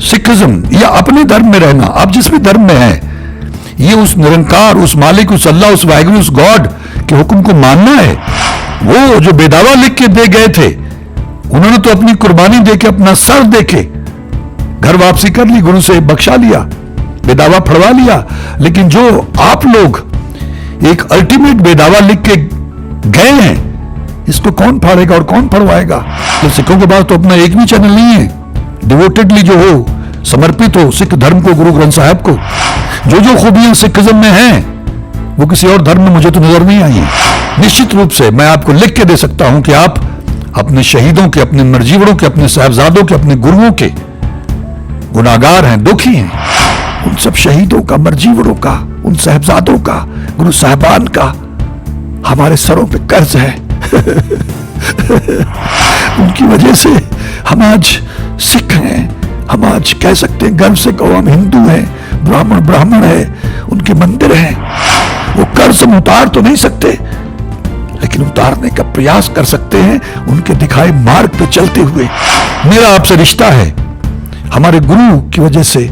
Sikhism या अपने धर्म में रहना, आप जिस भी धर्म में हैं, ये उस निरंकार, उस मालिक, उस अल्लाह, उस वाहिगुरु, उस गॉड के हुक्म को मानना है। वो जो बेदावा लिख के दे गए थे, उन्होंने तो अपनी कुर्बानी देके, अपना सर देके घर वापसी कर ली, गुरु से बख्शा लिया, बेदावा फड़वा लिया। लेकिन जो आप लोग एक अल्टीमेट बेदावा लिख के गए हैं, इसको कौन फाड़ेगा और कौन फड़वाएगा? तो सिखों के पास तो अपना एक भी चैनल नहीं है, डिवोटेडली जो हो, समर्पित हो सिख धर्म को, गुरु ग्रंथ साहब को। जो खूबियां सिखिज्म में हैं वो किसी और धर्म में मुझे तो नजर नहीं आई है। निश्चित रूप से मैं आपको लिख के दे सकता हूं कि आप अपने शहीदों के, अपने मरजीवरों के, अपने साहबजादों के, अपने गुरुओं के गुनाहगार हैं, दुखी हैं। उन सब शहीदों का, मरजीवरों का, उन साहबजादों का, गुरु साहबान का हमारे सरों पे कर्ज है। उनकी वजह से हम आज सिख हैं, हम आज कह सकते हैं गर्व से कहो हम हिंदू हैं, ब्राह्मण है, उनके मंदिर हैं। वो कर्ज हम उतार तो नहीं सकते, लेकिन उतारने का प्रयास कर सकते हैं उनके दिखाए मार्ग पे चलते हुए। मेरा आपसे रिश्ता है हमारे गुरु की वजह से,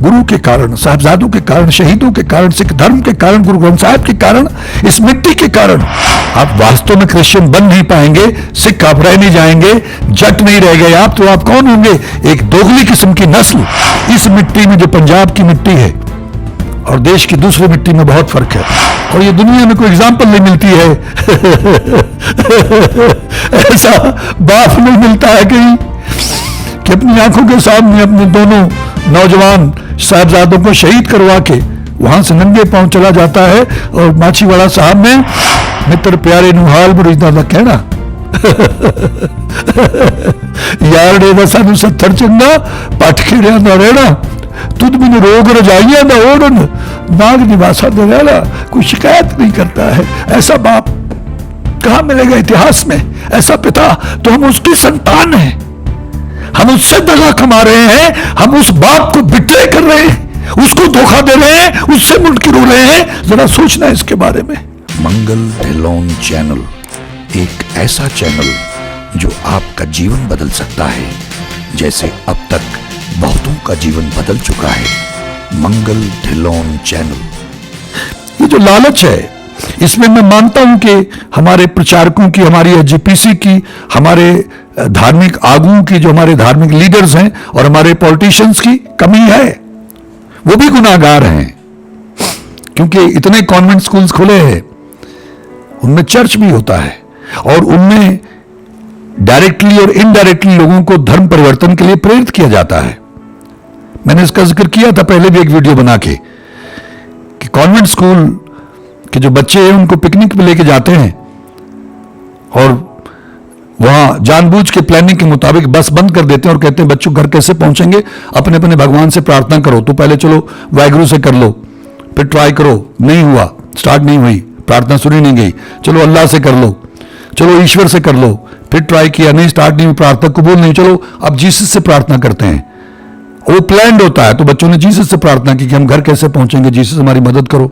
गुरु के कारण, साहबजादों के कारण, शहीदों के कारण, सिख धर्म के कारण, गुरु ग्रंथ साहब के कारण, इस मिट्टी के कारण आप वास्तव में क्रिश्चियन बन नहीं पाएंगे, सिख आप रह नहीं जाएंगे, जट नहीं रह गए आप, तो आप कौन होंगे? एक दोगली किस्म की नस्ल। इस मिट्टी में, जो पंजाब की मिट्टी है और देश की दूसरी मिट्टी में बहुत फर्क है, और ये दुनिया में कोई एग्जाम्पल नहीं मिलती है। ऐसा बाप नहीं मिलता है कहीं कि अपनी आंखों के सामने अपने दोनों नौजवान साहबजादों को शहीद करवा के वहां से नंगे पांव चला जाता है, और माछीवाड़ा साहब ने मित्र प्यारे नु हाल बुरीदा का कहना यार ने सानू 70 चंगा पट खेड़िया दा रहना, तुद मैंने रोग रजाइया दा ओढ़न, नाग निवासा दा रहना, कोई शिकायत नहीं करता है। ऐसा बाप कहां मिलेगा इतिहास में? ऐसा पिता, तो हम उसकी संतान हैं, हम उससे दगा कमा रहे हैं, हम उस बाप को बिट्रे कर रहे हैं, उसको धोखा दे रहे हैं, उससे मुड़की रो रहे हैं। जरा सोचना है इसके बारे में। मंगल ढिल्लोन चैनल एक ऐसा चैनल जो आपका जीवन बदल सकता है, जैसे अब तक बहुतों का जीवन बदल चुका है। मंगल ढिल्लोन चैनल। ये जो लालच है, इसमें मैं मानता हूं कि हमारे प्रचारकों की, हमारी एचजीपीसी की, हमारे धार्मिक आगुओं की, जो हमारे धार्मिक लीडर्स हैं और हमारे पॉलिटिशियंस की कमी है। वो भी गुनाहगार हैं, क्योंकि इतने कॉन्वेंट स्कूल्स खुले हैं, उनमें चर्च भी होता है, और उनमें डायरेक्टली और इनडायरेक्टली लोगों को धर्म परिवर्तन के लिए प्रेरित किया जाता है। मैंने इसका जिक्र किया था पहले भी एक वीडियो बना के, कि कॉन्वेंट स्कूल के जो बच्चे हैं उनको पिकनिक पे लेके जाते हैं, और वहां जानबूझ के प्लानिंग के मुताबिक बस बंद कर देते हैं और कहते हैं बच्चों घर कैसे पहुंचेंगे, अपने अपने भगवान से प्रार्थना करो। तो पहले चलो वाहिगुरु से कर लो, फिर ट्राई करो, नहीं हुआ, स्टार्ट नहीं हुई, प्रार्थना सुनी नहीं गई, चलो अल्लाह से कर लो, चलो ईश्वर से कर लो, फिर ट्राई किया, नहीं, स्टार्ट नहीं हुई, प्रार्थना कबूल नहीं, चलो अब जीसस से प्रार्थना करते हैं। वो प्लान्ड होता है। तो बच्चों ने जीसस से प्रार्थना की कि हम घर कैसे पहुंचेंगे, जीसस हमारी मदद करो।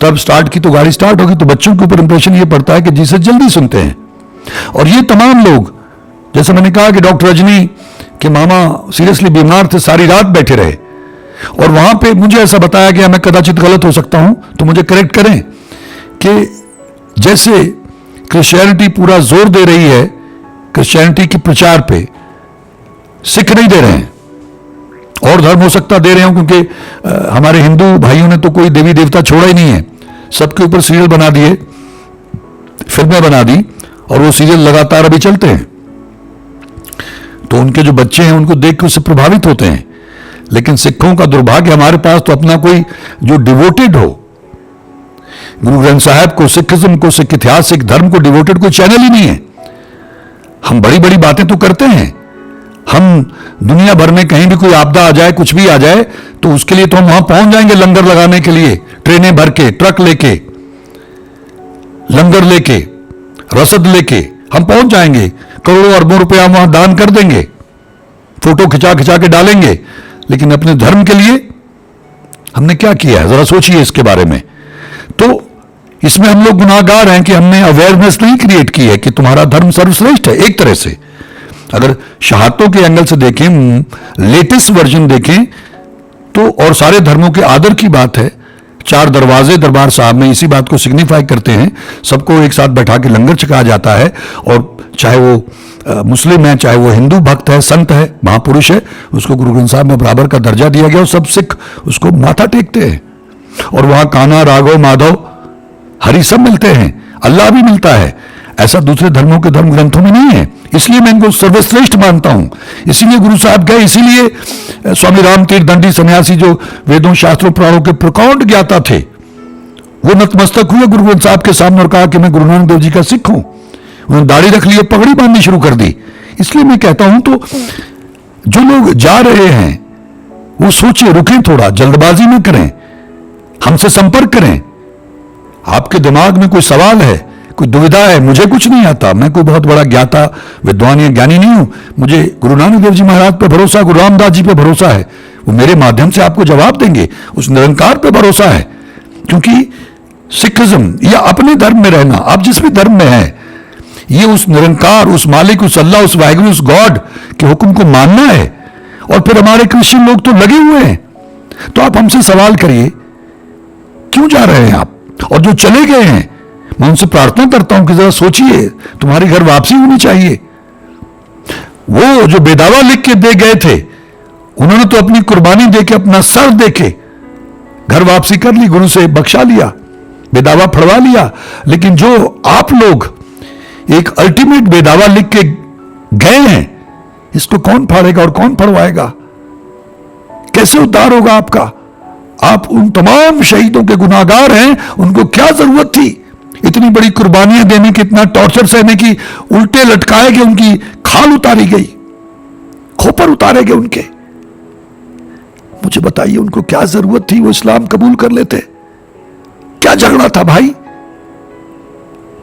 तब स्टार्ट की तो गाड़ी स्टार्ट होगी, तो बच्चों के ऊपर इंप्रेशन ये पड़ता है कि जीसस जल्दी सुनते हैं। और ये तमाम लोग, जैसे मैंने कहा कि डॉक्टर रजनी के मामा सीरियसली बीमार थे, सारी रात बैठे रहे, और वहां पे मुझे ऐसा बताया गया, मैं कदाचित गलत हो सकता हूं तो मुझे करेक्ट करें, कि जैसे क्रिश्चियनिटी पूरा जोर दे रही है क्रिश्चियनिटी के प्रचार पे, सिख नहीं दे रहे हैं। और धर्म हो सकता दे रहे हो, क्योंकि हमारे हिंदू भाइयों ने तो कोई देवी देवता छोड़ा ही नहीं है, सबके ऊपर सीरियल बना दिए, फिल्में बना दी, और वो सीरियल लगातार अभी चलते हैं। तो उनके जो बच्चे हैं उनको देख के उससे प्रभावित होते हैं। लेकिन सिखों का दुर्भाग्य, हमारे पास तो अपना कोई जो डिवोटेड हो गुरु ग्रंथ साहब को, सिखिज्म को, सिख इतिहास, सिख धर्म को डिवोटेड कोई चैनल ही नहीं है। हम बड़ी बड़ी बातें तो करते हैं, हम दुनिया भर में कहीं भी कोई आपदा आ जाए, कुछ भी आ जाए, तो उसके लिए तो हम वहां पहुंच जाएंगे लंगर लगाने के लिए, ट्रेनें भर के, ट्रक लेके, लंगर लेके, रसद लेके हम पहुंच जाएंगे, करोड़ों अरबों रुपया वहां दान कर देंगे, फोटो खिंचा खिंचा के डालेंगे। लेकिन अपने धर्म के लिए हमने क्या किया है, जरा सोचिए इसके बारे में। तो इसमें हम लोग गुनाहगार हैं कि हमने अवेयरनेस नहीं क्रिएट की है कि तुम्हारा धर्म सर्वश्रेष्ठ है एक तरह से, अगर शहादतों के एंगल से देखें, लेटेस्ट वर्जन देखें तो, और सारे धर्मों के आदर की बात है। 4 दरवाजे दरबार साहब में इसी बात को सिग्निफाई करते हैं। सबको एक साथ बैठा के लंगर छकाया जाता है, और चाहे वो मुस्लिम है, चाहे वो हिंदू भक्त है, संत है, महापुरुष है, उसको गुरु ग्रंथ साहब में बराबर का दर्जा दिया गया और सब सिख उसको माथा टेकते हैं। और वहां कान्हा, राघव, माधव, हरि सब मिलते हैं, अल्लाह भी मिलता है। ऐसा दूसरे धर्मों के धर्म ग्रंथों में नहीं है, इसलिए मैं इनको सर्वश्रेष्ठ मानता हूं। इसीलिए गुरु साहब गए, इसीलिए स्वामी राम तीर्थ दंडी सन्यासी जो वेदों, शास्त्रों, पुराणों के प्रकांड ज्ञाता थे, वो नतमस्तक हुए गुरु ग्रंथ साहब के सामने और कहा कि मैं गुरु नानक देव जी का सिख हूं। उन्होंने दाढ़ी रख ली, पगड़ी बांधनी शुरू कर दी। इसलिए मैं कहता हूं, तो जो लोग जा रहे हैं वो सोचिए, रुकें, थोड़ा जल्दबाजी में करें, हमसे संपर्क करें। आपके दिमाग में कोई सवाल है, कोई दुविधा है, मुझे कुछ नहीं आता, मैं कोई बहुत बड़ा ज्ञाता, विद्वान या ज्ञानी नहीं हूं, मुझे गुरु नानक देव जी महाराज पे भरोसा, गुरु रामदास जी पे भरोसा है, वो मेरे माध्यम से आपको जवाब देंगे। उस निरंकार पे भरोसा है, क्योंकि सिखिज्म या अपने धर्म में रहना, आप जिस भी धर्म में हैं, ये उस निरंकार, उस मालिक, उस अल्लाह, उस वाहिगुरु, उस गॉड के हुक्म को मानना है। और फिर हमारे क्रिश्चियन लोग तो लगे हुए हैं। तो आप हमसे सवाल करिए, क्यों जा रहे हैं आप? और जो चले गए हैं, मैं उनसे प्रार्थना करता हूं कि जरा सोचिए, तुम्हारी घर वापसी होनी चाहिए। वो जो बेदावा लिख के दे गए थे, उन्होंने तो अपनी कुर्बानी देके, अपना सर देके घर वापसी कर ली, गुरु से बख्शा लिया, बेदावा फड़वा लिया। लेकिन जो आप लोग एक अल्टीमेट बेदावा लिख के गए हैं, इसको कौन फाड़ेगा और कौन फड़वाएगा? कैसे उद्धार होगा आपका? आप उन तमाम शहीदों के गुनाहगार हैं, उनको क्या जरूरत थी इतनी बड़ी कुर्बानियां देने की, इतना टॉर्चर सहने की? उल्टे लटकाए गए, उनकी खाल उतारी गई, खोपर उतारे गए उनके। मुझे बताइए, उनको क्या जरूरत थी वो इस्लाम कबूल कर लेते? क्या झगड़ा था भाई?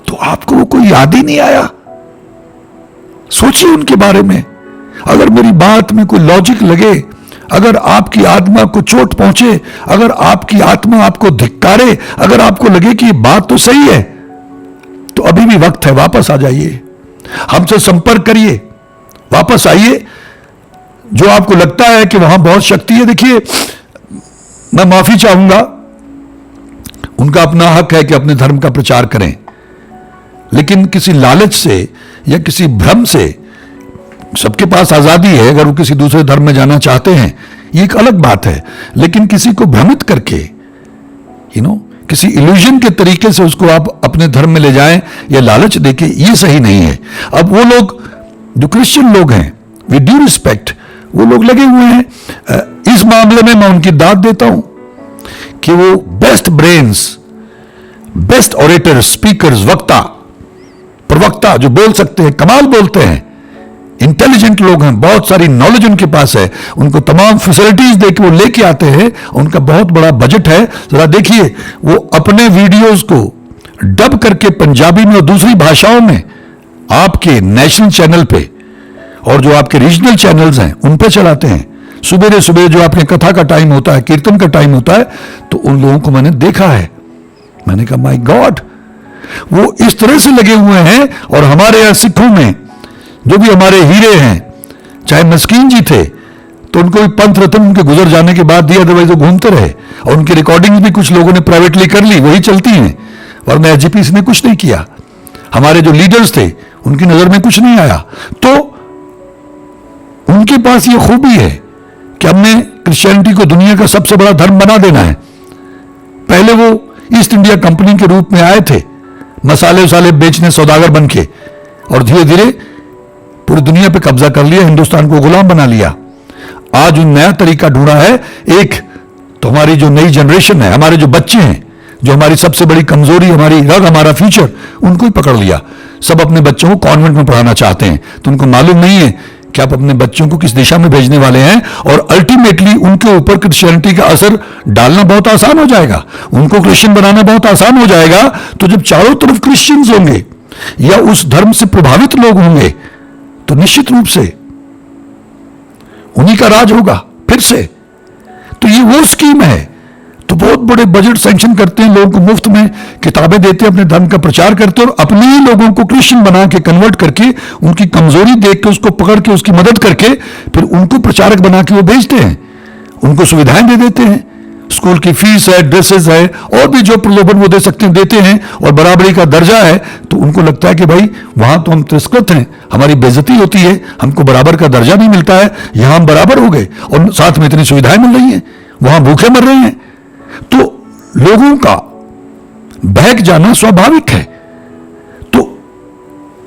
तो आपको वो कोई याद ही नहीं आया? सोचिए उनके बारे में। अगर मेरी बात में कोई लॉजिक लगे, अगर आपकी आत्मा को चोट पहुंचे, अगर आपकी आत्मा आपको धिक्कारे, अगर आपको लगे कि ये बात तो सही है, तो अभी भी वक्त है, वापस आ जाइए, हमसे संपर्क करिए, वापस आइए। जो आपको लगता है कि वहां बहुत शक्ति है, देखिए, मैं माफी चाहूंगा, उनका अपना हक है कि अपने धर्म का प्रचार करें, लेकिन किसी लालच से या किसी भ्रम से, सबके पास आजादी है, अगर वो किसी दूसरे धर्म में जाना चाहते हैं, ये एक अलग बात है, लेकिन किसी को भ्रमित करके, किसी इल्यूजन के तरीके से उसको आप अपने धर्म में ले जाएं या लालच देके, ये सही नहीं है। अब वो लोग जो क्रिश्चियन लोग हैं, विद ड्यू रिस्पेक्ट, वो लोग लगे हुए हैं। इस मामले में मैं उनकी दाद देता हूं कि वो best brains, best orator, speakers, वक्ता, प्रवक्ता जो बोल सकते हैं, कमाल बोलते हैं, इंटेलिजेंट लोग हैं, बहुत सारी नॉलेज उनके पास है, उनको तमाम फैसिलिटीज देके वो लेके आते हैं, उनका बहुत बड़ा बजट है। जरा देखिए, वो अपने वीडियोस को डब करके पंजाबी में और दूसरी भाषाओं में आपके नेशनल चैनल पे और जो आपके रीजनल चैनल्स हैं उन पे चलाते हैं। सुबह सुबह जो आपके कथा का टाइम होता है, कीर्तन का टाइम होता है, तो उन लोगों को मैंने देखा है। मैंने कहा माय गॉड, वो इस तरह से लगे हुए हैं। और हमारे यहां सिखों में जो भी हमारे हीरे हैं, चाहे मस्कीन जी थे, तो उनको भी पंथ रत्न उनके गुजर जाने के बाद दिया, अदरवाइज वो घूमते रहे। और उनकी रिकॉर्डिंग्स भी कुछ लोगों ने प्राइवेटली कर ली, वही चलती हैं, वरना एसजीपीसी ने कुछ नहीं किया। हमारे जो लीडर्स थे उनकी नजर में कुछ नहीं आया। तो उनके पास ये खूबी है कि हमने क्रिश्चियनिटी को दुनिया का सबसे बड़ा धर्म बना देना है। पहले वो ईस्ट इंडिया कंपनी के रूप में आए थे, मसाले वसाले बेचने सौदागर बन के, और धीरे धीरे पूरी दुनिया पे कब्जा कर लिया, हिंदुस्तान को गुलाम बना लिया। आज उन नया तरीका ढूंढा है। एक तो हमारी जो नई जनरेशन है, हमारे जो बच्चे हैं, जो हमारी सबसे बड़ी कमजोरी, हमारी रग, हमारा फ्यूचर, उनको ही पकड़ लिया। सब अपने बच्चों को कॉन्वेंट में पढ़ाना चाहते हैं, तो उनको मालूम नहीं है कि आप अपने बच्चों को किस दिशा में भेजने वाले हैं, और अल्टीमेटली उनके ऊपर क्रिश्चियनिटी का असर डालना बहुत आसान हो जाएगा, उनको क्रिश्चियन बनाना बहुत आसान हो जाएगा। तो जब चारों तरफ क्रिश्चियंस होंगे या उस धर्म से प्रभावित लोग होंगे, तो निश्चित रूप से उन्हीं का राज होगा फिर से। तो ये वो स्कीम है। तो बहुत बड़े बजट सैंक्शन करते हैं, लोगों को मुफ्त में किताबें देते हैं, अपने धर्म का प्रचार करते हैं और अपने ही लोगों को क्रिश्चियन बना के कन्वर्ट करके उनकी कमजोरी देख के उसको पकड़ के उसकी मदद करके फिर उनको प्रचारक बना के वो भेजते हैं, उनको सुविधाएं दे देते हैं, स्कूल की फीस है, ड्रेसेस है, और भी जो प्रलोभन वो दे सकते हैं देते हैं, और बराबरी का दर्जा है तो उनको लगता है कि भाई वहां तो हम तिरस्कृत हैं, हमारी बेइज्जती होती है, हमको बराबर का दर्जा नहीं मिलता है, यहां हम बराबर हो गए और साथ में इतनी सुविधाएं मिल रही हैं, वहां भूखे मर रहे हैं। तो लोगों का बहक जाना स्वाभाविक है, तो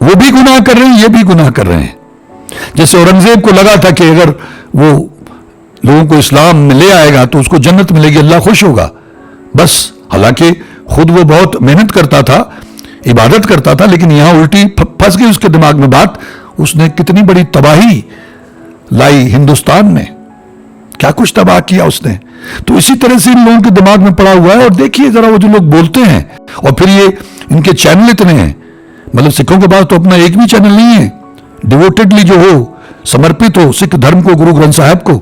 वो भी गुनाह कर रहे हैं, ये भी गुनाह कर रहे हैं। जैसे औरंगजेब को लगा था कि अगर वो लोगों को इस्लाम में ले आएगा तो उसको जन्नत मिलेगी, अल्लाह खुश होगा, बस। हालांकि खुद वो बहुत मेहनत करता था, इबादत करता था, लेकिन यहां उल्टी फंस गई उसके दिमाग में बात। उसने कितनी बड़ी तबाही लाई हिंदुस्तान में, क्या कुछ तबाह किया उसने। तो इसी तरह से इन लोगों के दिमाग में पड़ा हुआ है। और देखिए जरा वो जो लोग बोलते हैं, और फिर ये इनके चैनल इतने हैं, मतलब सिखों के पास तो अपना एक भी चैनल नहीं है, डिवोटेडली जो हो, समर्पित हो सिख धर्म को, गुरु ग्रंथ साहब को,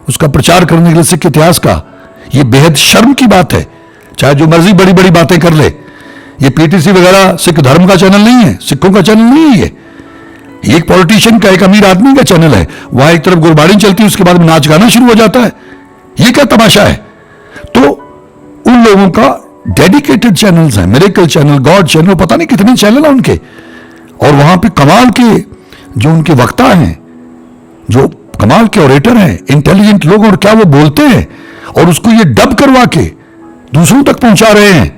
उसका प्रचार करने के लिए, सिख इतिहास का। ये बेहद शर्म की बात है, चाहे जो मर्जी बड़ी बड़ी बातें कर ले। ये पीटीसी वगैरह सिख धर्म का चैनल नहीं है, सिखों का चैनल नहीं है ये एक पॉलिटिशियन का, एक अमीर आदमी का चैनल है। वहां एक तरफ गुरबाणी चलती है, उसके बाद में नाच गाना शुरू हो जाता है। ये क्या तमाशा है। तो उन लोगों का डेडिकेटेड चैनल्स हैं, मिरेकल चैनल, गॉड चैनल, पता नहीं कितने चैनल हैं उनके, और वहां पे कमाल के जो उनके वक्ता हैं, जो कमाल के ऑरेटर हैं, इंटेलिजेंट लोग, और क्या वो बोलते हैं, और उसको ये डब करवा के दूसरों तक पहुंचा रहे हैं।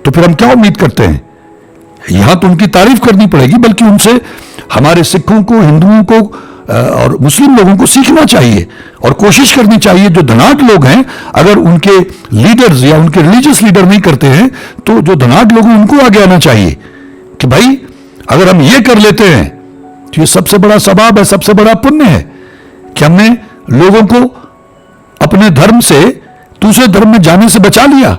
तो फिर हम क्या उम्मीद करते हैं। यहां तो उनकी तारीफ करनी पड़ेगी, बल्कि उनसे हमारे सिखों को, हिंदुओं को और मुस्लिम लोगों को सीखना चाहिए और कोशिश करनी चाहिए। जो धनाढ़ लोग हैं, अगर उनके लीडर्स या उनके रिलीजियस लीडर नहीं करते हैं, तो जो धनाढ़ लोग हैं उनको आगे आना चाहिए कि भाई अगर हम ये कर लेते हैं तो ये सबसे बड़ा सवाब है, सबसे बड़ा पुण्य है कि हमने लोगों को अपने धर्म से दूसरे धर्म में जाने से बचा लिया।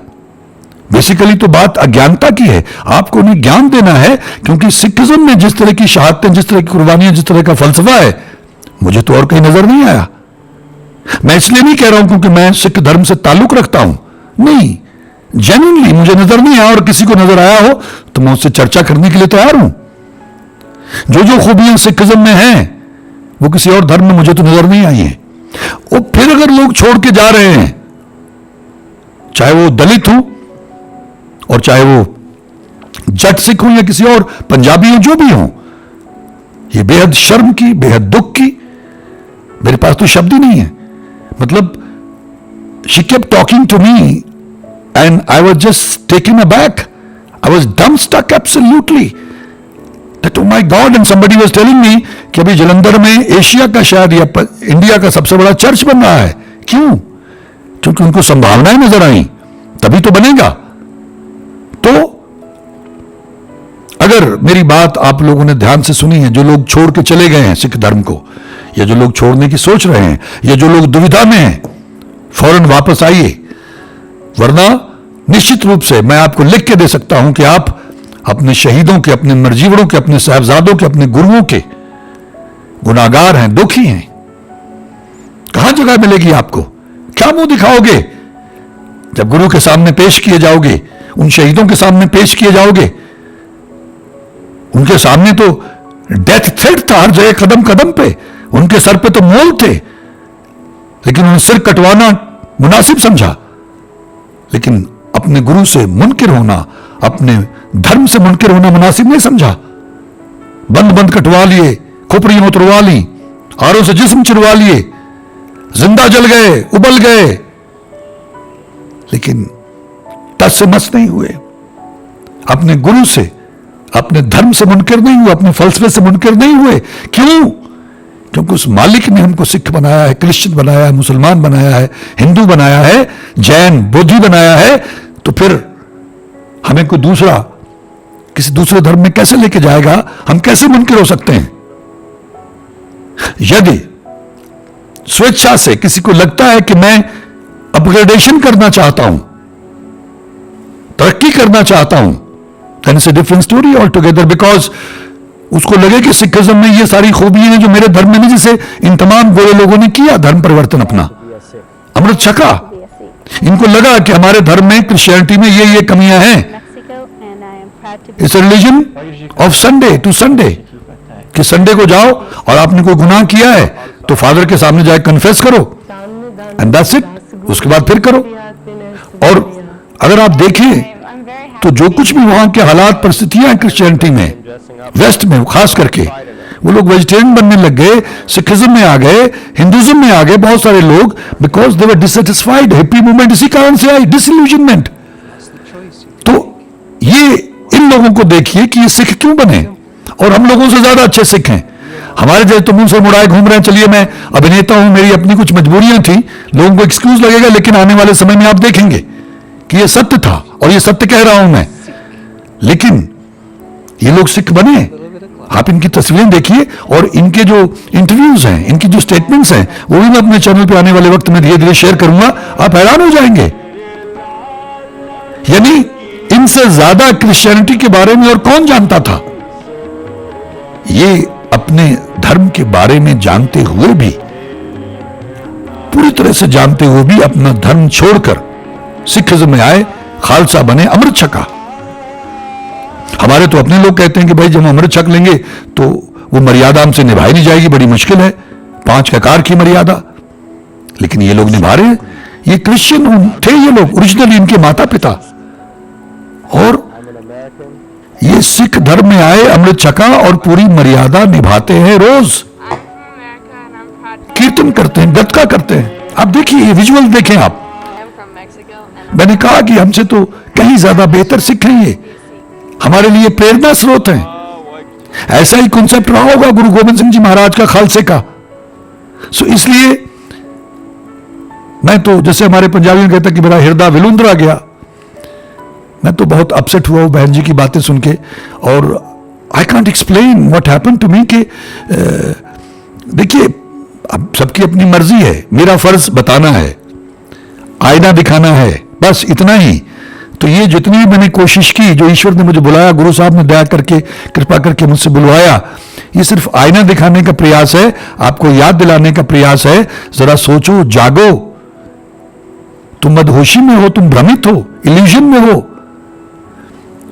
बेसिकली तो बात अज्ञानता की है, आपको उन्हें ज्ञान देना है। क्योंकि सिखिज्म में जिस तरह की शहादतें, जिस तरह की कुर्बानियां, जिस तरह का फलसफा है, मुझे तो और कहीं नजर नहीं आया। मैं इसलिए नहीं कह रहा हूं क्योंकि मैं सिख धर्म से ताल्लुक रखता हूं, नहीं, जेन्युइनली मुझे नजर नहीं आया। और किसी को नजर आया हो तो मैं उससे चर्चा करने के लिए तैयार हूं। जो जो खूबियां सिखिज्म में हैं वो किसी और धर्म में मुझे तो नजर नहीं आई है। और फिर अगर लोग छोड़ के जा रहे हैं, चाहे वो दलित हो और चाहे वो जट सिख हो या किसी और पंजाबी हो, जो भी हो, ये बेहद शर्म की, बेहद दुख की, मेरे पास तो शब्द ही नहीं है। मतलब she kept talking to me and I was just taken aback, I was dumbstruck absolutely that oh my god. And somebody was telling me कि अभी जलंधर में एशिया का शायद या इंडिया का सबसे बड़ा चर्च बन रहा है। क्यों? क्योंकि उनको संभावनाएं नजर आई, तभी तो बनेगा। तो अगर मेरी बात आप लोगों ने ध्यान से सुनी है, जो लोग छोड़ के चले गए हैं सिख धर्म को, या जो लोग छोड़ने की सोच रहे हैं, या जो लोग दुविधा में हैं, फौरन वापस आइए। वरना निश्चित रूप से मैं आपको लिख के दे सकता हूं कि आप अपने शहीदों के, अपने मरजीवड़ों के, अपने साहबजादों के, अपने गुरुओं के गुनाहगार हैं, दुखी हैं। कहां जगह मिलेगी आपको? क्या मुंह दिखाओगे जब गुरु के सामने पेश किए जाओगे, उन शहीदों के सामने पेश किए जाओगे? उनके सामने तो डेथ थ्रेट था हर जगह, कदम कदम पे उनके सर पे तो मोल थे, लेकिन उन्होंने सिर कटवाना मुनासिब समझा। लेकिन अपने गुरु से मुनकिर होना, अपने धर्म से मुनकिर होना मुनासिब नहीं समझा। बंद बंद कटवा लिए, खोपड़ियां उतरवा ली, आरों से जिस्म चिरवा लिए, जिंदा जल गए, उबल गए, लेकिन टस से मस नहीं हुए। अपने गुरु से, अपने धर्म से मुनकिर नहीं हुए, अपने फलसफे से मुनकिर नहीं हुए। क्यों? क्योंकि उस मालिक ने हमको सिख बनाया है, क्रिश्चियन बनाया है, मुसलमान बनाया है, हिंदू बनाया है, जैन बुद्धि बनाया है। तो फिर हमें कोई दूसरा किसी दूसरे धर्म में कैसे लेके जाएगा? हम कैसे मुनकिर हो सकते हैं? यदि स्वेच्छा से किसी को लगता है कि मैं अपग्रेडेशन करना चाहता हूं, तरक्की करना चाहता हूं, then it's a different story altogether, because उसको लगे कि सिखिज्म में ये सारी खूबियां हैं जो मेरे धर्म में नहीं। जैसे इन तमाम गोरे लोगों ने किया धर्म परिवर्तन, अपना अमृत छका, इनको लगा कि हमारे धर्म में, क्रिश्चियनिटी में ये कमियां हैं। It's religion of Sunday to Sunday, कि संडे को जाओ और आपने कोई गुनाह किया है तो फादर के सामने जाके कन्फेस करो एंड दैट्स इट, उसके बाद फिर करो। और अगर आप देखें तो जो कुछ भी वहां के हालात, परिस्थितियां हैं क्रिश्चियनिटी में, वेस्ट में खास करके, वो लोग वेजिटेरियन बनने लग गए, सिखिज्म में आ गए, हिंदुइज्म में आ गए बहुत सारे लोग, because they were dissatisfied. Hippie movement इसी कारण से आई, डिसइल्यूजनमेंट। तो ये इन लोगों को देखिए कि ये सिख क्यों बने, और हम लोगों से ज्यादा अच्छे सिख हैं। हमारे जैसे तो मुंह से मुड़ाए घूम रहे हैं, चलिए मैं अभिनेता हूं, मेरी अपनी कुछ मजबूरियां थी, लोगों को एक्सक्यूज लगेगा, लेकिन आने वाले समय में आप देखेंगे कि ये सत्य था और ये सत्य कह रहा हूं मैं। लेकिन ये लोग सिख बने। आप इनकी तस्वीरें देखिए और इनके जो इंटरव्यूज हैं, इनकी जो स्टेटमेंट्स हैं, वो भी मैं अपने चैनल पे आने वाले वक्त में धीरे धीरे शेयर करूंगा, आप हैरान हो जाएंगे। यानी इनसे ज्यादा क्रिश्चियनिटी के बारे में और कौन जानता था। ये अपने धर्म के बारे में जानते हुए भी, पूरी तरह से जानते हुए भी, अपना धर्म छोड़कर सिखिज्म में आए, खालसा बने, अमृत छका। हमारे तो अपने लोग कहते हैं कि भाई जब हम अमृत छक लेंगे तो वो मर्यादा हमसे निभाई नहीं जाएगी, बड़ी मुश्किल है, 5 ककार की मर्यादा। लेकिन ये लोग निभा रहे हैं। ये क्रिश्चियन थे, ये लोग ओरिजिनली, इनके माता पिता, और ये सिख धर्म में आए, अमृत छका और पूरी मर्यादा निभाते हैं। रोज कीर्तन करते हैं, गतका करते हैं। आप देखिए, ये विजुअल देखें आप। मैंने कहा कि हमसे तो कहीं ज्यादा बेहतर सिख हैं ये, हमारे लिए प्रेरणा स्रोत हैं। ऐसा ही कॉन्सेप्ट रहा होगा गुरु गोविंद सिंह जी महाराज का, खालसे का। सो इसलिए मैं तो, जैसे हमारे पंजाबी में कहते हैं कि मेरा हृदय विलुंदरा गया, मैं तो बहुत अपसेट हुआ हूं बहन जी की बातें सुन के। और I can't explain what happen to me. कि देखिए, अब सबकी अपनी मर्जी है, मेरा फर्ज बताना है, आईना दिखाना है, बस इतना ही। तो ये जितनी भी मैंने कोशिश की, जो ईश्वर ने मुझे बुलाया, गुरु साहब ने दया करके, कृपा करके मुझसे बुलवाया, ये सिर्फ आईना दिखाने का प्रयास है, आपको याद दिलाने का प्रयास है। जरा सोचो, जागो, तुम मदहोशी में हो, तुम भ्रमित हो, इल्यूजन में हो।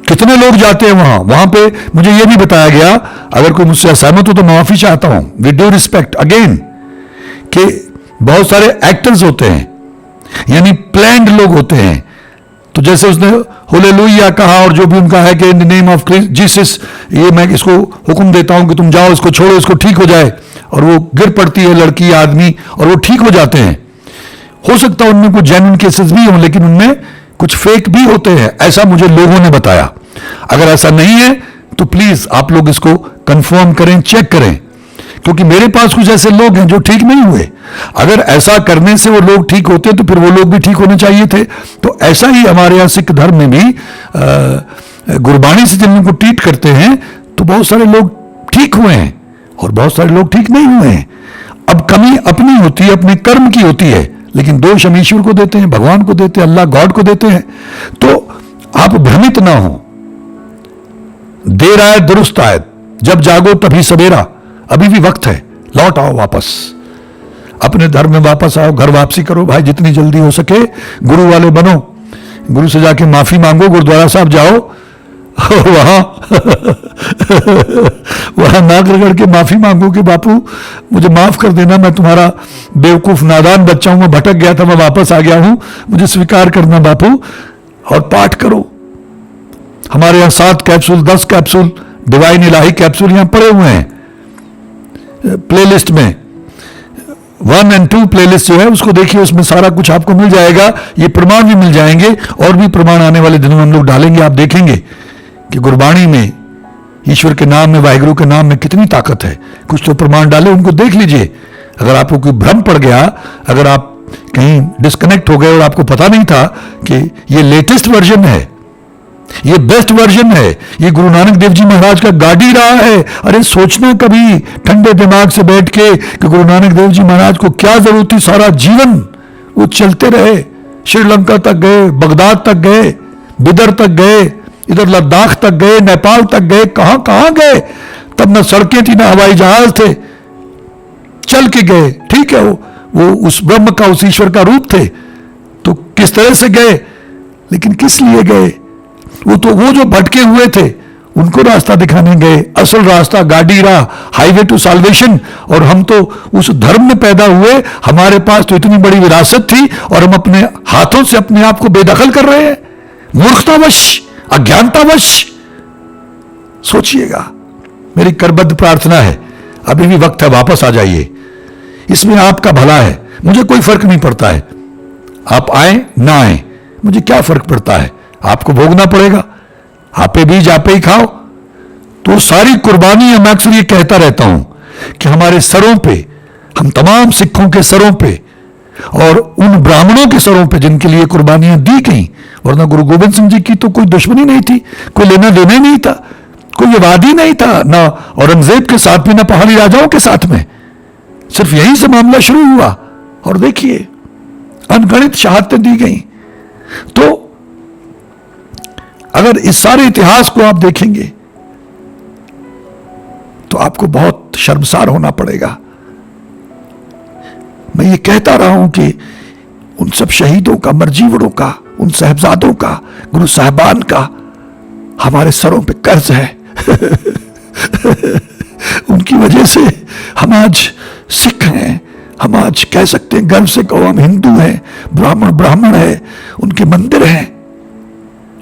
कितने लोग जाते हैं वहां पे मुझे यह भी बताया गया, अगर कोई मुझसे असहमत हो तो माफी चाहता हूं, विद ड्यू रिस्पेक्ट अगेन, कि बहुत सारे एक्टर्स होते हैं, यानी प्लैंड लोग होते हैं। तो जैसे उसने हालेलुया कहा, और जो भी उनका है कि in the name of Jesus, ये मैं इसको हुक्म देता हूं कि तुम जाओ, इसको छोड़ो, इसको ठीक हो जाए, और वो गिर पड़ती है लड़की आदमी, और वो ठीक हो जाते हैं। हो सकता है उनमें कुछ जेन्युइन केसेस भी हों, लेकिन उनमें कुछ फेक भी होते हैं, ऐसा मुझे लोगों ने बताया। अगर ऐसा नहीं है तो प्लीज आप लोग इसको कंफर्म करें, चेक करें, क्योंकि मेरे पास कुछ ऐसे लोग हैं जो ठीक नहीं हुए। अगर ऐसा करने से वो लोग ठीक होते तो फिर वो लोग भी ठीक होने चाहिए थे। तो ऐसा ही हमारे यहाँ सिख धर्म में भी गुरबाणी से जिन लोगों को ट्रीट करते हैं, तो बहुत सारे लोग ठीक हुए हैं और बहुत सारे लोग ठीक नहीं हुए हैं। अब कमी अपनी होती है, अपने कर्म की होती है, लेकिन दोष हम ईश्वर को देते हैं, भगवान को देते हैं, अल्लाह गॉड को देते हैं। तो आप भ्रमित ना हो, देर आए दुरुस्त आए, जब जागो तभी सवेरा, अभी भी वक्त है, लौट आओ वापस, अपने धर्म में वापस आओ, घर वापसी करो भाई, जितनी जल्दी हो सके गुरु वाले बनो, गुरु से जाके माफी मांगो, गुरुद्वारा साहब जाओ और वहां नाक रगड़ के माफी मांगो कि बापू मुझे माफ कर देना, मैं तुम्हारा बेवकूफ नादान बच्चा हूं, मैं भटक गया था, मैं वापस आ गया हूं, मुझे स्वीकार करना बापू, और पाठ करो। हमारे यहां 7 कैप्सूल 10 कैप्सूल डिवाइन इलाही कैप्सूल यहां पड़े हुए हैं प्लेलिस्ट में। 1 और 2 प्लेलिस्ट जो है उसको देखिए, उसमें सारा कुछ आपको मिल जाएगा। ये प्रमाण भी मिल जाएंगे, और भी प्रमाण आने वाले दिनों में हम लोग डालेंगे। आप देखेंगे कि गुरबाणी में, ईश्वर के नाम में, वाहिगुरु के नाम में कितनी ताकत है। कुछ तो प्रमाण डाले, उनको देख लीजिए। अगर आपको कोई भ्रम पड़ गया, अगर आप कहीं डिस्कनेक्ट हो गए और आपको पता नहीं था कि ये लेटेस्ट वर्जन है, ये बेस्ट वर्जन है, ये गुरु नानक देव जी महाराज का गाड़ी रहा है। अरे सोचना कभी ठंडे दिमाग से बैठ के कि गुरु नानक देव जी महाराज को क्या जरूरत थी, सारा जीवन वो चलते रहे, श्रीलंका तक गए, बगदाद तक गए, बिदर तक गए, इधर लद्दाख तक गए, नेपाल तक गए, कहां कहां गए। तब न सड़कें थी, न हवाई जहाज थे, चल के गए। ठीक है, वो उस ब्रह्म का, उस ईश्वर का रूप थे। तो किस तरह से गए, लेकिन किस लिए गए? वो जो भटके हुए थे उनको रास्ता दिखाने गए, असल रास्ता, गाड़ी राह, हाईवे टू साल्वेशन। और हम तो उस धर्म में पैदा हुए, हमारे पास तो इतनी बड़ी विरासत थी और हम अपने हाथों से अपने आप को बेदखल कर रहे हैं, मूर्खतावश, अज्ञानतावश। सोचिएगा, मेरी करबद्ध प्रार्थना है, अभी भी वक्त है, वापस आ जाइए, इसमें आपका भला है। मुझे कोई फर्क नहीं पड़ता है, आप आए ना आए, मुझे क्या फर्क पड़ता है, आपको भोगना पड़ेगा, आपे बीज आपे ही खाओ। तो सारी कुर्बानी, मैं अक्सर ये कहता रहता हूं कि हमारे सरों पे, हम तमाम सिखों के सरों पे और उन ब्राह्मणों के सरों पे जिनके लिए कुर्बानियां दी गई, वरना गुरु गोविंद सिंह जी की तो कोई दुश्मनी नहीं थी, कोई लेना देना नहीं था, कोई विवादी नहीं था, ना औरंगजेब के साथ में, ना पहाड़ी राजाओं के साथ में। सिर्फ यहीं से मामला शुरू हुआ और देखिए अनगणित शहादतें दी गई। तो अगर इस सारे इतिहास को आप देखेंगे तो आपको बहुत शर्मसार होना पड़ेगा। मैं ये कहता रहा हूं कि उन सब शहीदों का, मरजीवरों का, उन साहबजादों का, गुरु साहबान का हमारे सरों पे कर्ज है। उनकी वजह से हम आज सिख हैं, हम आज कह सकते हैं गर्व से कहो हम हिंदू हैं, ब्राह्मण ब्राह्मण है, उनके मंदिर हैं,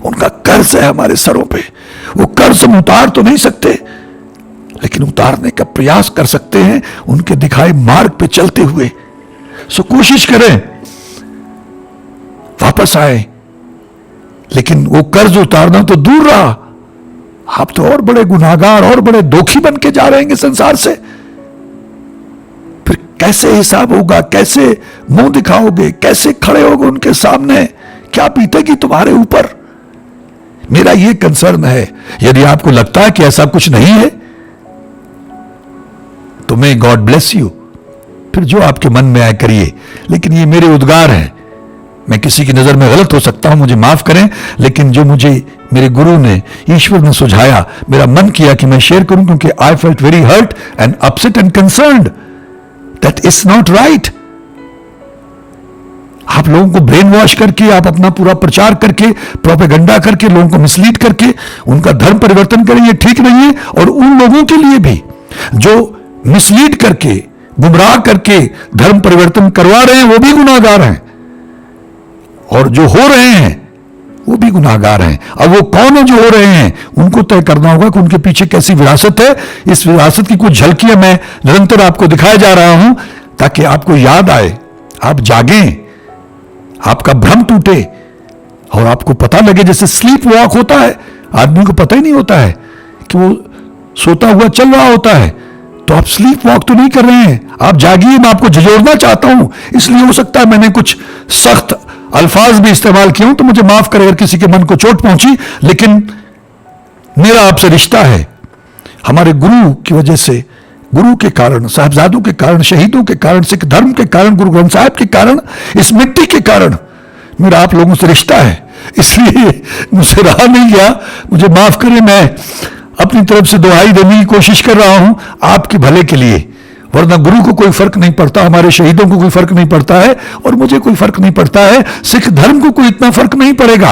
उनका कर्ज है हमारे सरों पे। वो कर्ज हम उतार तो नहीं सकते, लेकिन उतारने का प्रयास कर सकते हैं उनके दिखाए मार्ग पे चलते हुए। सो कोशिश करें, वापस आए, लेकिन वो कर्ज उतारना तो दूर रहा, आप तो और बड़े गुनाहगार और बड़े दोखी बन के जा रहेंगे संसार से। फिर कैसे हिसाब होगा, कैसे मुंह दिखाओगे, कैसे खड़े होगे उनके सामने, क्या बीतेगी तुम्हारे ऊपर? मेरा यह कंसर्न है। यदि आपको लगता है कि ऐसा कुछ नहीं है तो मे गॉड ब्लेस यू, फिर जो आपके मन में आए करिए, लेकिन ये मेरे उद्गार हैं। मैं किसी की नजर में गलत हो सकता हूं, मुझे माफ करें, लेकिन जो मुझे मेरे गुरु ने, ईश्वर ने सुझाया, मेरा मन किया कि मैं शेयर करूं, क्योंकि I felt very hurt and upset and concerned that is not right. आप लोगों को ब्रेन वॉश करके, आप अपना पूरा प्रचार करके, प्रोपेगेंडा करके, लोगों को मिसलीड करके उनका धर्म परिवर्तन करें, ये ठीक नहीं है। और उन लोगों के लिए भी जो मिसलीड करके, गुमराह करके धर्म परिवर्तन करवा रहे हैं, वो भी गुनाहगार हैं, और जो हो रहे हैं वो भी गुनाहगार हैं। अब वो कौन है जो हो रहे हैं, उनको तय करना होगा कि उनके पीछे कैसी विरासत है। इस विरासत की कुछ झलकियां मैं निरंतर आपको दिखाया जा रहा हूं, ताकि आपको याद आए, आप जागें, आपका भ्रम टूटे और आपको पता लगे। जैसे स्लीप वॉक होता है, आदमी को पता ही नहीं होता है कि वो सोता हुआ चल रहा होता है, तो आप स्लीप वॉक तो नहीं कर रहे हैं, आप जागिए। मैं आपको झिझोड़ना चाहता हूं, इसलिए हो सकता है मैंने कुछ सख्त अल्फाज भी इस्तेमाल किए हूं, तो मुझे माफ करें अगर किसी के मन को चोट पहुंची, लेकिन मेरा आपसे रिश्ता है। हमारे गुरु की वजह से, गुरु के कारण, साहबजादों के कारण, शहीदों के कारण, सिख धर्म के कारण, गुरु ग्रंथ साहिब के कारण, इस मिट्टी के कारण मेरा आप लोगों से रिश्ता है, इसलिए मुझसे रहा नहीं गया। मुझे माफ करें, मैं अपनी तरफ से दुहाई देने की कोशिश कर रहा हूं आपके भले के लिए, वरना गुरु को कोई फर्क नहीं पड़ता, हमारे शहीदों को कोई फर्क नहीं पड़ता है, और मुझे कोई फर्क नहीं पड़ता है। सिख धर्म को कोई इतना फर्क नहीं पड़ेगा,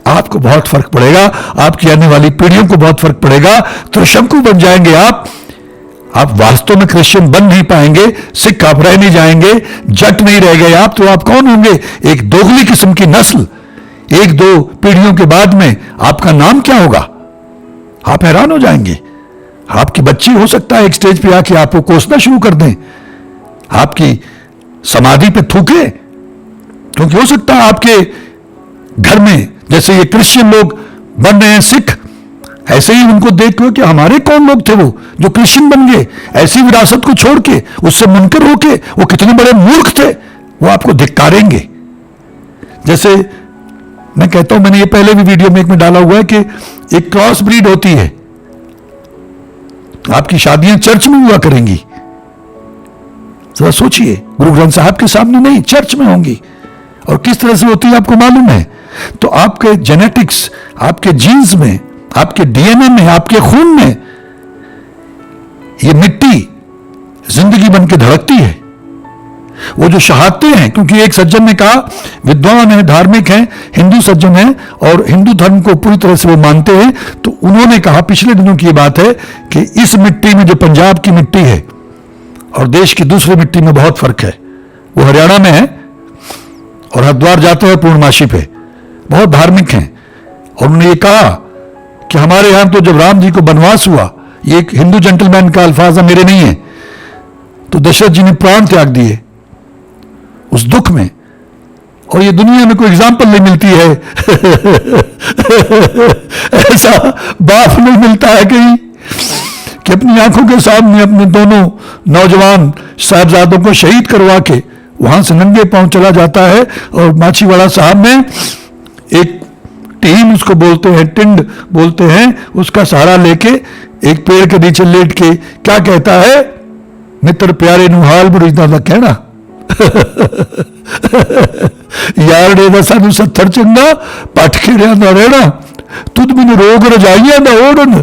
आपको बहुत फर्क पड़ेगा, आपकी आने वाली पीढ़ियों को बहुत फर्क पड़ेगा। त्रिशंकु बन जाएंगे आप वास्तव में क्रिश्चियन बन नहीं पाएंगे, सिख आप रह नहीं जाएंगे, जट नहीं रह गए आप, तो आप कौन होंगे? एक दोगली किस्म की नस्ल। एक दो पीढ़ियों के बाद में आपका नाम क्या होगा? आप हैरान हो जाएंगे। आपकी बच्ची हो सकता है एक स्टेज पे आके आपको कोसना शुरू कर दें, आपकी समाधि पे थूके, क्योंकि हो सकता है आपके घर में जैसे ये क्रिश्चियन लोग बन रहे हैं सिख, ऐसे ही उनको देख कि हमारे कौन लोग थे वो जो क्रिश्चियन बन गए, ऐसी विरासत को छोड़ के, उससे मुनकर होके, वो कितने बड़े मूर्ख थे, वो आपको धिक्कारेंगे। जैसे मैं कहता हूं, मैंने ये पहले भी वीडियो में एक में डाला हुआ है कि एक क्रॉस ब्रीड होती है, आपकी शादियां चर्च में हुआ करेंगी। जरा सोचिए, गुरु ग्रंथ साहब के सामने नहीं, चर्च में होंगी। और किस तरह से होती है आपको मालूम है? तो आपके जेनेटिक्स, आपके जीन्स में, आपके डीएनए में, आपके खून में ये मिट्टी जिंदगी बन के धड़कती है। वो जो शहादतें हैं, क्योंकि एक सज्जन ने कहा, विद्वान है, धार्मिक हैं, हिंदू सज्जन है और हिंदू धर्म को पूरी तरह से वो मानते हैं, तो उन्होंने कहा, पिछले दिनों की ये बात है, कि इस मिट्टी में, जो पंजाब की मिट्टी है और देश की दूसरी मिट्टी में बहुत फर्क है। वो हरियाणा में है और हरिद्वार जाते हैं पूर्णमासी पे, बहुत धार्मिक हैं। और उन्होंने ये कहा कि हमारे यहां तो जब राम जी को वनवास हुआ, ये एक हिंदू जेंटलमैन का अल्फाज है, मेरे नहीं है, तो दशरथ जी ने प्राण त्याग दिए उस दुख में। और ये दुनिया में कोई एग्जाम्पल नहीं मिलती है ऐसा बाप नहीं मिलता है कहीं कि अपनी आंखों के सामने अपने दोनों नौजवान साहबजादों को शहीद करवा के वहां से नंगे पांव चला जाता है। और माछीवाड़ा साहब में एक टीम, उसको बोलते हैं टिंड बोलते हैं, उसका सहारा लेके एक पेड़ के नीचे लेट के क्या कहता है, मित्र प्यारे नु हाल बुरीदा दा कहना यारड़े दा सानू 70 चंगा पट खेड़ियां दा रहना, तुद मैनू रोग रजाइयां दा ओढ़न,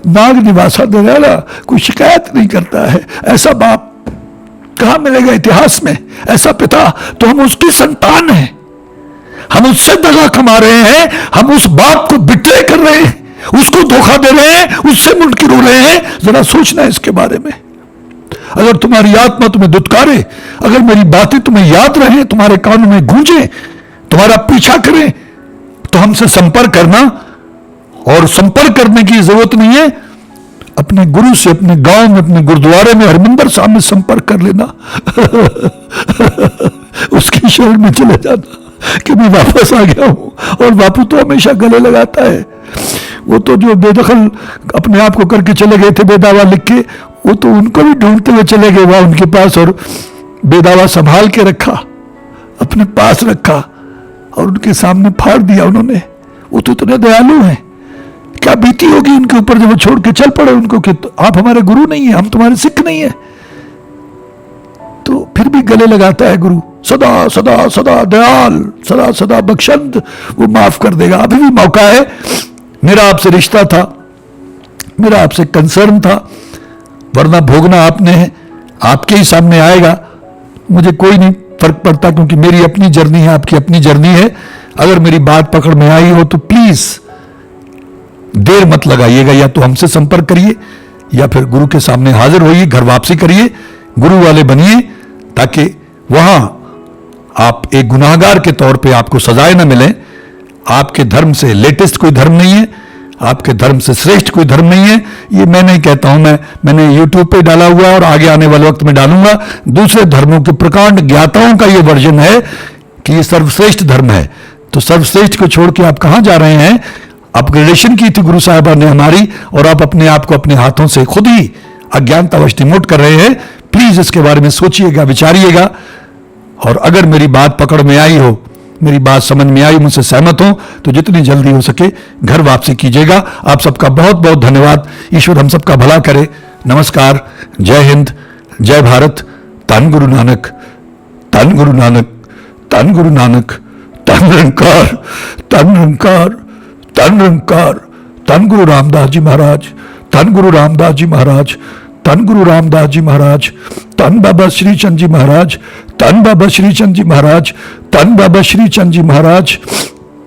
नाग निवासा दे रहना, कोई शिकायत नहीं करता है। ऐसा बाप कहां मिलेगा इतिहास में, ऐसा पिता। तो हम उसकी संतान हैं, हम उससे दगा कमा रहे हैं, हम उस बाप को बिट्रे कर रहे हैं, उसको धोखा दे रहे हैं, उससे मुंडकी रो रहे हैं। जरा सोचना है इसके बारे में। अगर तुम्हारी आत्मा तुम्हें दुत्कारे, अगर मेरी बातें तुम्हें याद रहे, तुम्हारे कानों में गूंजे, तुम्हारा पीछा करें, तो हमसे संपर्क करना। और संपर्क करने की जरूरत नहीं है, अपने गुरु से अपने गांव में, अपने गुरुद्वारे में, हरमिंदर साहब में संपर्क कर लेना उसकी शरण में चले जाना कि मैं वापस आ गया हूं। और बापू तो हमेशा गले लगाता है। वो तो जो बेदखल अपने आप को करके चले गए थे बेदावा लिख के, वो तो उनको भी ढूंढते हुए चले गए वहां उनके पास, और बेदावा संभाल के रखा, अपने पास रखा और उनके सामने फाड़ दिया उन्होंने। वो तो इतने दयालु हैं, क्या बीती होगी उनके ऊपर जब वो छोड़ के चल पड़े उनको कि आप हमारे गुरु नहीं है, हम तुम्हारे सिख नहीं है। तो फिर भी गले लगाता है गुरु, सदा सदा सदा दयाल, सदा सदा बख्शंद, वो माफ कर देगा। अभी भी मौका है। मेरा आपसे रिश्ता था, मेरा आपसे कंसर्न था, वरना भोगना आपने है, आपके ही सामने आएगा। मुझे कोई नहीं फर्क पड़ता, क्योंकि मेरी अपनी जर्नी है, आपकी अपनी जर्नी है। अगर मेरी बात पकड़ में आई हो तो प्लीज देर मत लगाइएगा, या तो हमसे संपर्क करिए या फिर गुरु के सामने हाजिर होइए, घर वापसी करिए, गुरु वाले बनिए, ताकि वहां आप एक गुनाहगार के तौर पे आपको सजाएं न मिले। आपके धर्म से लेटेस्ट कोई धर्म नहीं है, आपके धर्म से श्रेष्ठ कोई धर्म नहीं है। ये मैं नहीं कहता हूं, मैंने YouTube पे डाला हुआ और आगे आने वाले वक्त में डालूंगा। दूसरे धर्मों के प्रकांड ज्ञाताओं का ये वर्जन है कि ये सर्वश्रेष्ठ धर्म है। तो सर्वश्रेष्ठ को छोड़ के आप कहां जा रहे हैं? अपग्रेडेशन की थी गुरु साहिबा ने हमारी, और आप अपने आप को अपने हाथों से खुद ही अज्ञानतावश डिमोट कर रहे हैं। प्लीज इसके बारे में सोचिएगा, विचारिएगा। और अगर मेरी बात पकड़ में आई हो, मेरी बात समझ में आई, मुझसे सहमत हो, तो जितनी जल्दी हो सके घर वापसी कीजिएगा। आप सबका बहुत बहुत धन्यवाद। ईश्वर हम सबका भला करे। नमस्कार, जय हिंद, जय भारत। धन गुरु नानक, धन गुरु नानक, धन गुरु नानक, धन निरंकार, धन निरंकार, धन निरंकार। धन गुरु रामदास जी महाराज, धन गुरु रामदास जी महाराज, धन गुरु रामदास जी महाराज, धन बाबा श्री चंद जी महाराज, धन बाबा श्री चंद जी महाराज, धन बाबा श्री चंद जी महाराज,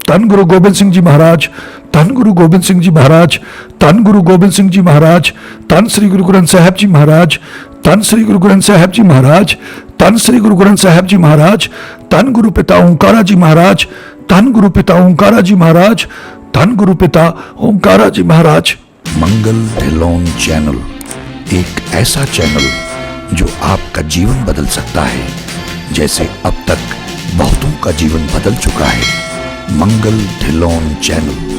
धन गुरु गोबिंद सिंह जी महाराज, धन गुरु गोबिंद सिंह जी महाराज, धन गुरु गोबिंद सिंह जी महाराज, धन श्री गुरु ग्रंथ साहिब जी महाराज, धन श्री गुरु ग्रंथ साहिब जी महाराज, धन श्री गुरु ग्रंथ साहिब जी महाराज, धन गुरु पिता ओंकारा जी महाराज, धन गुरु पिता ओंकारा जी महाराज, धन गुरु पिता ओंकारा जी महाराज। मंगल ढिल्लोन चैनल एक ऐसा चैनल जो आपका जीवन बदल सकता है, जैसे अब तक बहुतों का जीवन बदल चुका है। मंगल ढिल्लोन चैनल।